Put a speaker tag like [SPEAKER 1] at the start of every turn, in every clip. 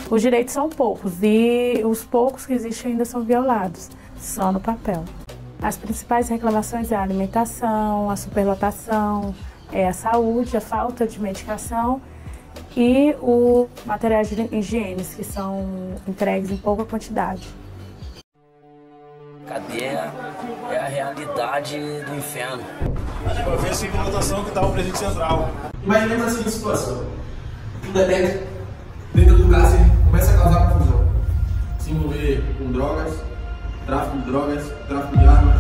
[SPEAKER 1] Os direitos são poucos e os poucos que existem ainda são violados, só no papel. As principais reclamações é a alimentação, a superlotação, a saúde, a falta de medicação e os materiais de higiene, que são entregues em pouca quantidade.
[SPEAKER 2] Cadeia é a realidade do inferno.
[SPEAKER 3] Para ver a superlotação que está o presídio central.
[SPEAKER 4] Imaginemos a seguinte situação. Um detento dentro do cárcere começa a causar confusão. Se envolver com drogas, tráfico de armas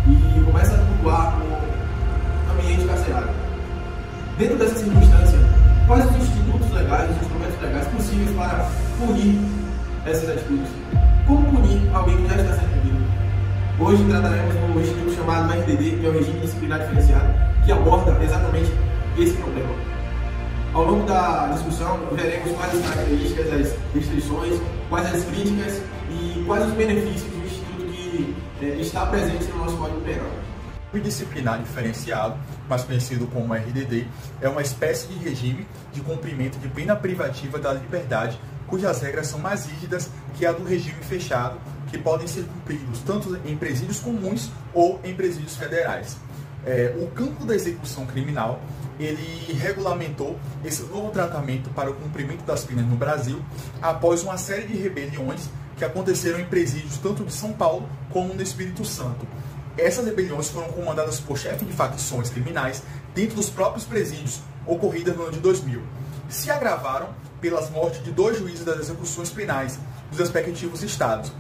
[SPEAKER 4] e começa a tumultuar o ambiente carcerário. Dentro dessa circunstância, quais os institutos legais, os instrumentos legais possíveis para punir essas atitudes? Como punir alguém que já está sendo punido? Hoje trataremos um instituto chamado RDD, que é o Regime Disciplinar Diferenciado, que aborda exatamente esse problema. Ao longo da discussão, veremos quais as características, as restrições, quais as críticas e quais os benefícios do instituto que está presente no nosso Código Penal.
[SPEAKER 5] O disciplinar diferenciado, mais conhecido como RDD, é uma espécie de regime de cumprimento de pena privativa da liberdade, cujas regras são mais rígidas que a do regime fechado, que podem ser cumpridos tanto em presídios comuns ou em presídios federais. O campo da execução criminal, ele regulamentou esse novo tratamento para o cumprimento das penas no Brasil após uma série de rebeliões que aconteceram em presídios tanto de São Paulo como no Espírito Santo. Essas rebeliões foram comandadas por chefes de facções criminais dentro dos próprios presídios, ocorridas no ano de 2000. Se agravaram pelas mortes de 2 juízes das execuções penais dos respectivos estados.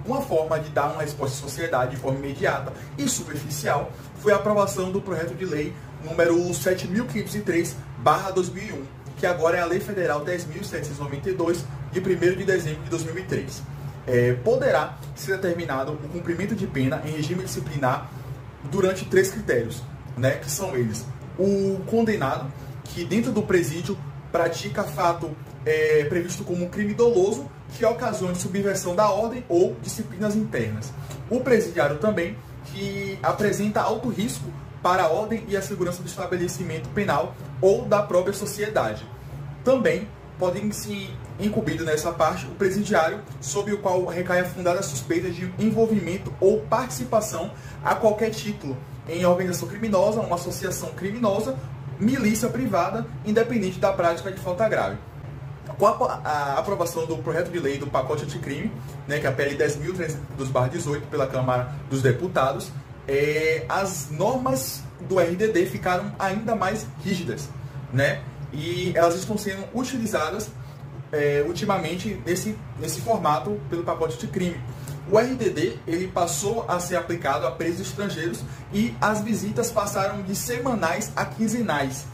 [SPEAKER 5] Uma forma de dar uma resposta à sociedade de forma imediata e superficial foi a aprovação do projeto de lei número 7.503/2001, que agora é a Lei Federal 10.792, de 1º de dezembro de 2003. Poderá ser determinado o cumprimento de pena em regime disciplinar durante 3 critérios, né, que são eles: o condenado, que dentro do presídio pratica fato previsto como um crime doloso que ocasione subversão da ordem ou disciplinas internas. O presidiário também, que apresenta alto risco para a ordem e a segurança do estabelecimento penal ou da própria sociedade. Também podem se incluído nessa parte o presidiário, sob o qual recai a fundada suspeita de envolvimento ou participação a qualquer título em organização criminosa, uma associação criminosa, milícia privada, independente da prática de falta grave. Com a aprovação do projeto de lei do pacote anticrime, né, que é a PL 10.302/18 pela Câmara dos Deputados, as normas do RDD ficaram ainda mais rígidas, né? E elas estão sendo utilizadas ultimamente nesse formato pelo pacote de crime. O RDD ele passou a ser aplicado a presos estrangeiros e as visitas passaram de semanais a quinzenais.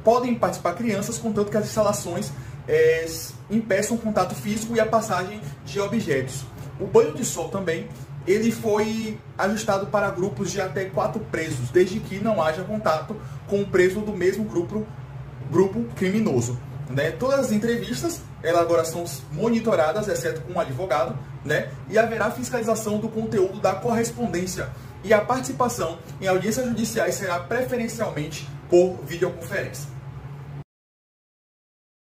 [SPEAKER 5] Podem participar crianças, contanto que as instalações impeçam o contato físico e a passagem de objetos. O banho de sol também ele foi ajustado para grupos de até 4 presos, desde que não haja contato com o preso do mesmo grupo criminoso, né? Todas as entrevistas elas agora são monitoradas, exceto com um advogado, né? E haverá fiscalização do conteúdo da correspondência e a participação em audiências judiciais será preferencialmente por videoconferência.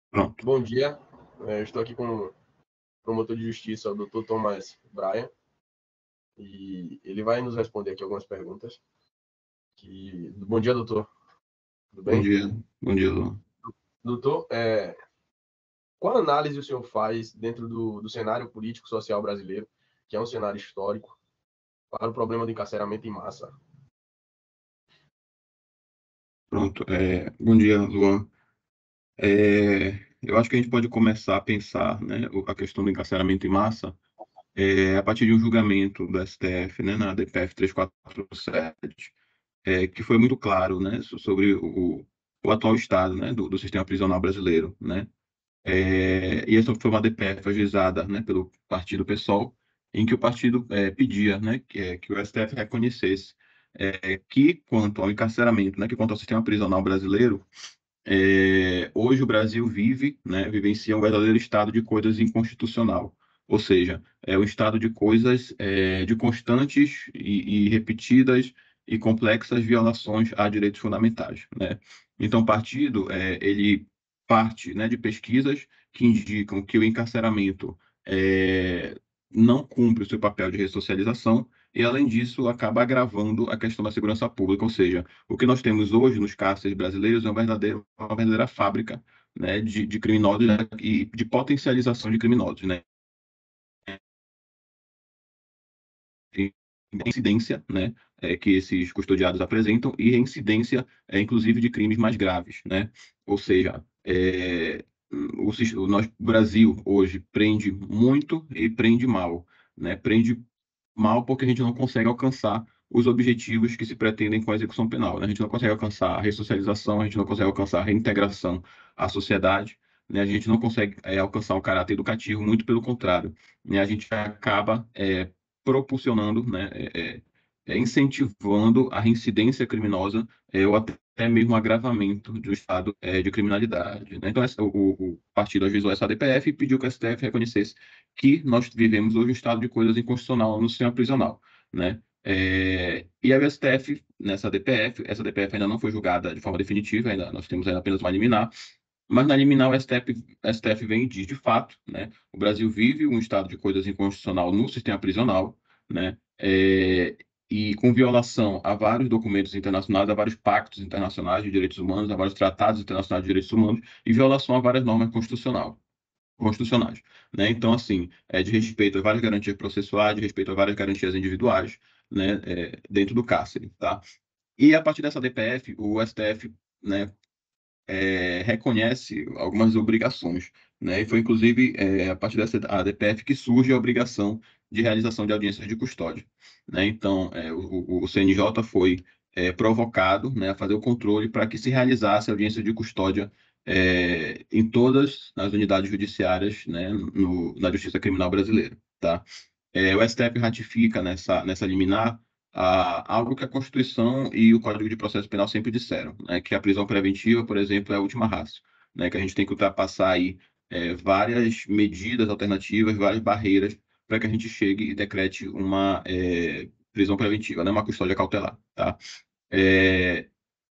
[SPEAKER 6] Pronto. Bom dia, eu estou aqui com o promotor de justiça, o Dr. Thomas Bryan, e ele vai nos responder aqui algumas perguntas. Bom dia, doutor. Tudo bem?
[SPEAKER 7] Bom dia, Luan.
[SPEAKER 6] Doutor, qual análise o senhor faz dentro do cenário político-social brasileiro, que é um cenário histórico, para o problema do encarceramento em massa?
[SPEAKER 7] Pronto. Bom dia, Luan. Eu acho que a gente pode começar a pensar, né, a questão do encarceramento em massa a partir de um julgamento do STF, né, na DPF 347, que foi muito claro, né, sobre o atual estado, né, do sistema prisional brasileiro, né. E essa foi uma DPF ajuizada, né, pelo partido PSOL, em que o partido pedia, né, que o STF reconhecesse que, quanto ao encarceramento, né, que quanto ao sistema prisional brasileiro, hoje o Brasil vivencia um verdadeiro estado de coisas inconstitucional, ou seja, é um estado de coisas de constantes e repetidas e complexas violações a direitos fundamentais, né? Então, o partido, ele parte, né, de pesquisas que indicam que o encarceramento não cumpre o seu papel de ressocialização e, além disso, acaba agravando a questão da segurança pública. Ou seja, o que nós temos hoje nos cárceres brasileiros é uma verdadeira fábrica, né, de criminosos, né, e de potencialização de criminosos, né? Incidência, né, que esses custodiados apresentam e reincidência, inclusive, de crimes mais graves, né? Ou seja, o Brasil hoje prende muito e prende mal, né? Prende mal porque a gente não consegue alcançar os objetivos que se pretendem com a execução penal, né? A gente não consegue alcançar a ressocialização, a gente não consegue alcançar a reintegração à sociedade, né? A gente não consegue alcançar um caráter educativo, muito pelo contrário, né? A gente acaba propulsionando, né, incentivando a reincidência criminosa, ou até mesmo agravamento do estado de criminalidade, né? Então, o partido ajuizou essa ADPF e pediu que a STF reconhecesse que nós vivemos hoje um estado de coisas inconstitucional no sistema prisional, né? E a STF, nessa DPF, essa DPF ainda não foi julgada de forma definitiva, ainda nós temos ainda apenas uma liminar, mas na liminar o STF vem e diz, de fato, né, o Brasil vive um estado de coisas inconstitucional no sistema prisional, né, e com violação a vários documentos internacionais, a vários pactos internacionais de direitos humanos, a vários tratados internacionais de direitos humanos, e violação a várias normas constitucionais, né? Então, assim, de respeito a várias garantias processuais, de respeito a várias garantias individuais, né, dentro do cárcere, tá? E a partir dessa DPF, o STF, né, reconhece algumas obrigações, né? E foi, inclusive, a partir dessa ADPF que surge a obrigação de realização de audiências de custódia, né? Então, o CNJ foi provocado, né, a fazer o controle para que se realizasse audiência de custódia em todas as unidades judiciárias, né, na Justiça Criminal Brasileira, tá? O STF ratifica nessa liminar algo que a Constituição e o Código de Processo Penal sempre disseram, né, que a prisão preventiva, por exemplo, é a última ratio, né, que a gente tem que ultrapassar aí várias medidas alternativas, várias barreiras para que a gente chegue e decrete uma prisão preventiva, né, uma custódia cautelar, tá?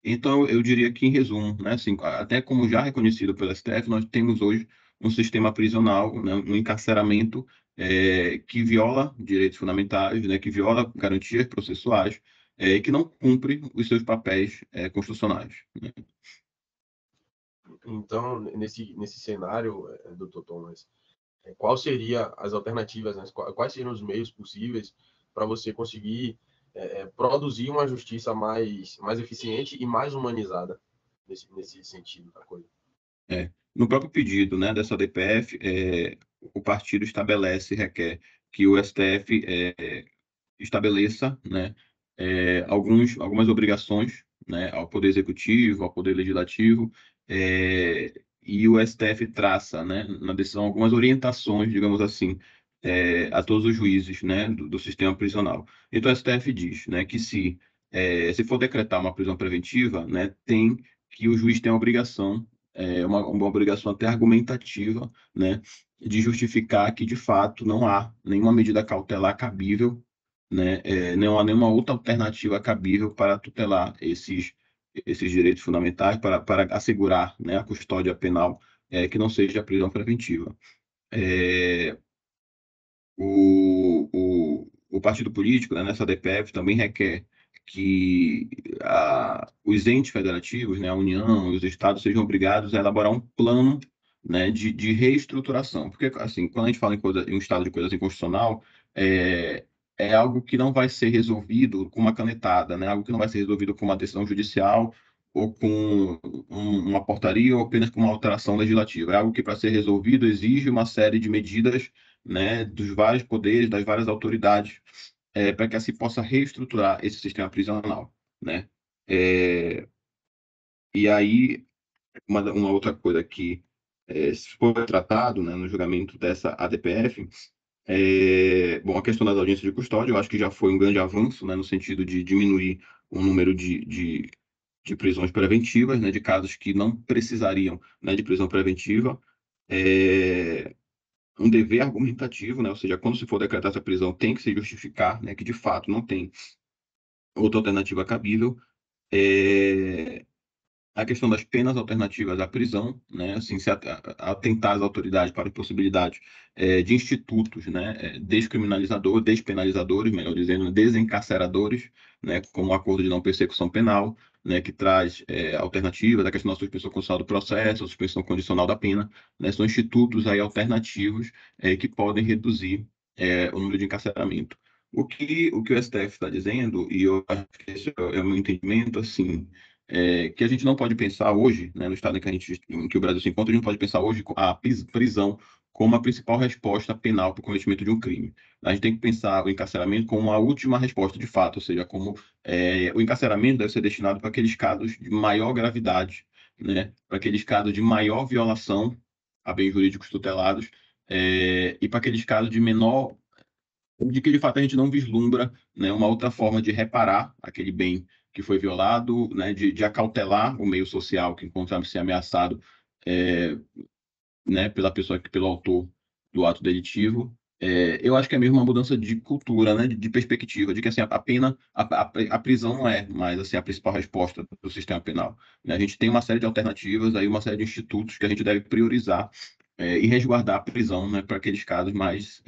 [SPEAKER 7] Então, eu diria que, em resumo, né, assim, até como já reconhecido pelo STF, nós temos hoje um sistema prisional, né, um encarceramento que viola direitos fundamentais, né, que viola garantias processuais e que não cumpre os seus papéis constitucionais, né?
[SPEAKER 6] Então, nesse cenário, doutor Thomas, qual seria as alternativas, né? Quais seriam os meios possíveis para você conseguir produzir uma justiça mais eficiente e mais humanizada nesse sentido da coisa?
[SPEAKER 7] No próprio pedido, né, dessa DPF, o partido estabelece, requer que o STF estabeleça, né, algumas obrigações, né, ao Poder Executivo, ao Poder Legislativo, e o STF traça, né, na decisão algumas orientações, digamos assim, a todos os juízes, né, do sistema prisional. Então, o STF diz, né, que se for decretar uma prisão preventiva, né, o juiz tem a obrigação, uma obrigação até argumentativa, né, de justificar que, de fato, não há nenhuma medida cautelar cabível, né, não há nenhuma outra alternativa cabível para tutelar esses direitos fundamentais, para assegurar, né, a custódia penal, que não seja a prisão preventiva. O partido político, né, nessa DPF, também requer que os entes federativos, né, a União e os estados sejam obrigados a elaborar um plano, né, de reestruturação. Porque, assim, quando a gente fala em um estado de coisas inconstitucional, é algo que não vai ser resolvido com uma canetada, né, algo que não vai ser resolvido com uma decisão judicial ou com uma portaria ou apenas com uma alteração legislativa. É algo que, para ser resolvido, exige uma série de medidas, né, dos vários poderes, das várias autoridades, para que assim possa reestruturar esse sistema prisional, né? E aí, uma outra coisa que foi tratado, né, no julgamento dessa ADPF, bom, a questão das audiências de custódia, eu acho que já foi um grande avanço, né, no sentido de diminuir o número de prisões preventivas, né, de casos que não precisariam, né, de prisão preventiva. Um dever argumentativo, né? Ou seja, quando se for decretar essa prisão, tem que se justificar, né, que de fato não tem outra alternativa cabível. a questão das penas alternativas à prisão, né, assim, se atentar às autoridades para a possibilidade de institutos, né, despenalizadores, melhor dizendo, desencarceradores, né, como o acordo de não persecução penal, né, que traz alternativas, a questão da suspensão condicional do processo, a suspensão condicional da pena, né, são institutos aí alternativos que podem reduzir o número de encarceramento. O que o STF está dizendo, e eu acho que esse é o meu entendimento, assim, que a gente não pode pensar hoje, né, no estado em que o Brasil se encontra, a gente não pode pensar hoje a prisão como a principal resposta penal para o cometimento de um crime. A gente tem que pensar o encarceramento como a última resposta de fato, ou seja, como o encarceramento deve ser destinado para aqueles casos de maior gravidade, né, para aqueles casos de maior violação a bens jurídicos tutelados, e para aqueles casos de menor, de que de fato a gente não vislumbra, né, uma outra forma de reparar aquele bem que foi violado, né, de acautelar o meio social que encontra-se ameaçado né, pelo autor do ato delitivo. Eu acho que é mesmo uma mudança de cultura, né, de perspectiva, de que assim, a prisão não é mais assim, a principal resposta do sistema penal, né? A gente tem uma série de alternativas, aí uma série de institutos que a gente deve priorizar e resguardar a prisão, né, para aqueles casos mais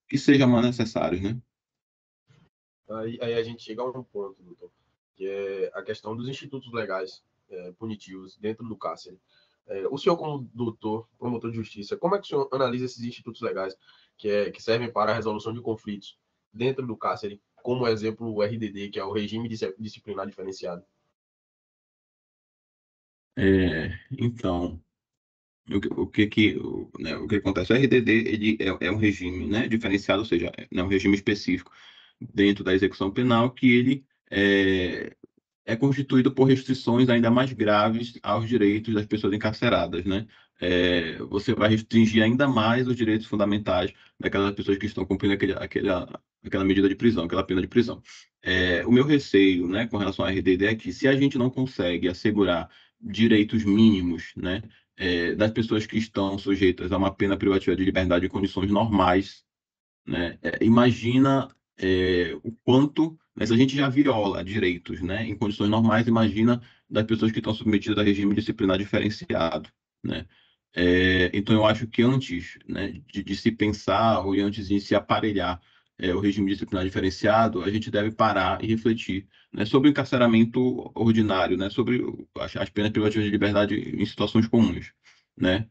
[SPEAKER 7] que sejam mais necessários, né?
[SPEAKER 6] Aí a gente chega a um ponto, doutor, que é a questão dos institutos legais punitivos dentro do cárcere. O senhor, como doutor, promotor de justiça, como é que o senhor analisa esses institutos legais que servem para a resolução de conflitos dentro do cárcere, como exemplo o RDD, que é o Regime Disciplinar Diferenciado?
[SPEAKER 7] Então, o que acontece? O RDD ele é um regime, né, diferenciado, ou seja, é um regime específico dentro da execução penal que ele é constituído por restrições ainda mais graves aos direitos das pessoas encarceradas, né? Você vai restringir ainda mais os direitos fundamentais daquelas pessoas que estão cumprindo aquela medida de prisão, aquela pena de prisão. O meu receio, né, com relação ao RDD é que se a gente não consegue assegurar direitos mínimos, né, das pessoas que estão sujeitas a uma pena privativa de liberdade em condições normais, né, imagina o quanto, né, se a gente já viola direitos, né, em condições normais, imagina das pessoas que estão submetidas a regime disciplinar diferenciado, né? Então, eu acho que antes, né, de se pensar ou antes de se aparelhar o regime disciplinar diferenciado, a gente deve parar e refletir, né, sobre o encarceramento ordinário, né, sobre as penas privativas de liberdade em situações comuns, né?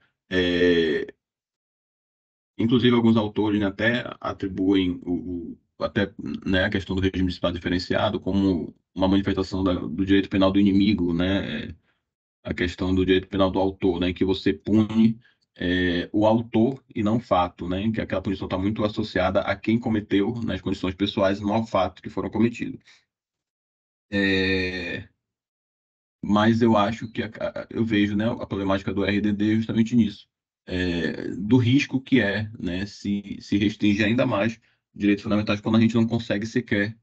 [SPEAKER 7] Inclusive, alguns autores, né, até atribuem até, né, a questão do regime disciplinar diferenciado como uma manifestação do direito penal do inimigo, né, a questão do direito penal do autor, né, em que você pune o autor e não o fato, né, em que aquela punição está muito associada a quem cometeu nas condições pessoais, não ao fato que foram cometidos. Mas eu acho que eu vejo, né, a problemática do RDD justamente nisso, do risco que né, se restringir ainda mais direitos fundamentais quando a gente não consegue sequer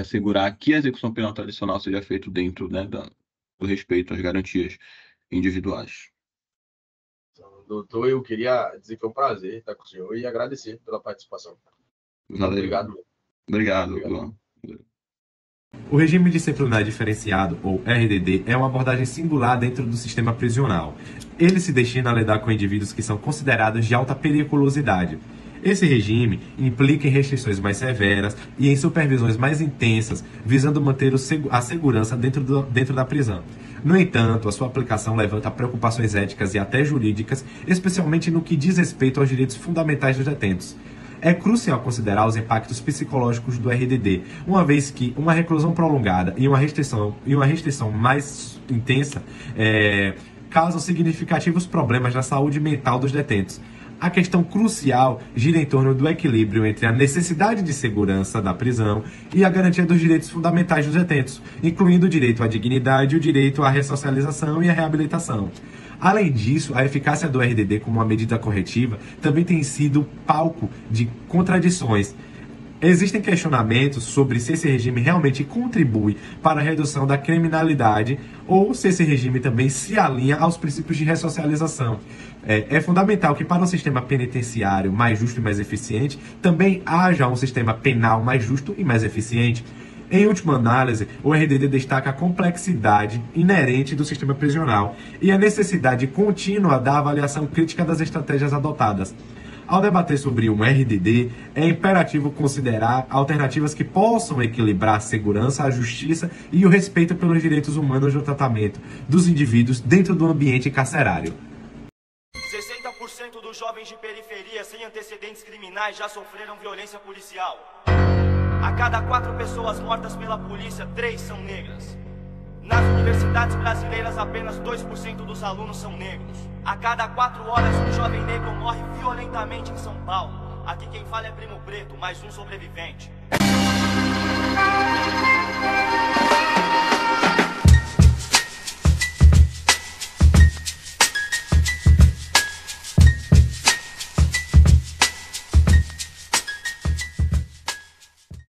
[SPEAKER 7] assegurar que a execução penal tradicional seja feita dentro, né, do respeito às garantias individuais.
[SPEAKER 6] Então, doutor, eu queria dizer que foi um prazer estar com o senhor e agradecer pela participação.
[SPEAKER 7] Valeu.
[SPEAKER 6] Obrigado.
[SPEAKER 7] Obrigado, João.
[SPEAKER 8] O regime disciplinar diferenciado, ou RDD, é uma abordagem singular dentro do sistema prisional. Ele se destina a lidar com indivíduos que são considerados de alta periculosidade. Esse regime implica em restrições mais severas e em supervisões mais intensas, visando manter a segurança dentro da prisão. No entanto, a sua aplicação levanta preocupações éticas e até jurídicas, especialmente no que diz respeito aos direitos fundamentais dos detentos. É crucial considerar os impactos psicológicos do RDD, uma vez que uma reclusão prolongada e uma restrição mais intensa causam significativos problemas na saúde mental dos detentos. A questão crucial gira em torno do equilíbrio entre a necessidade de segurança da prisão e a garantia dos direitos fundamentais dos detentos, incluindo o direito à dignidade, o direito à ressocialização e à reabilitação. Além disso, a eficácia do RDD como uma medida corretiva também tem sido palco de contradições. Existem questionamentos sobre se esse regime realmente contribui para a redução da criminalidade ou se esse regime também se alinha aos princípios de ressocialização. É fundamental que para um sistema penitenciário mais justo e mais eficiente, também haja um sistema penal mais justo e mais eficiente. Em última análise, o RDD destaca a complexidade inerente do sistema prisional e a necessidade contínua da avaliação crítica das estratégias adotadas. Ao debater sobre um RDD, é imperativo considerar alternativas que possam equilibrar a segurança, a justiça e o respeito pelos direitos humanos no tratamento dos indivíduos dentro do ambiente carcerário.
[SPEAKER 9] 60% dos jovens de periferia sem antecedentes criminais já sofreram violência policial. A cada 4 pessoas mortas pela polícia, 3 são negras. Nas universidades brasileiras, apenas 2% dos alunos são negros. A cada 4 horas, um jovem negro morre violentamente em São Paulo. Aqui quem fala é Primo Preto, mais um sobrevivente.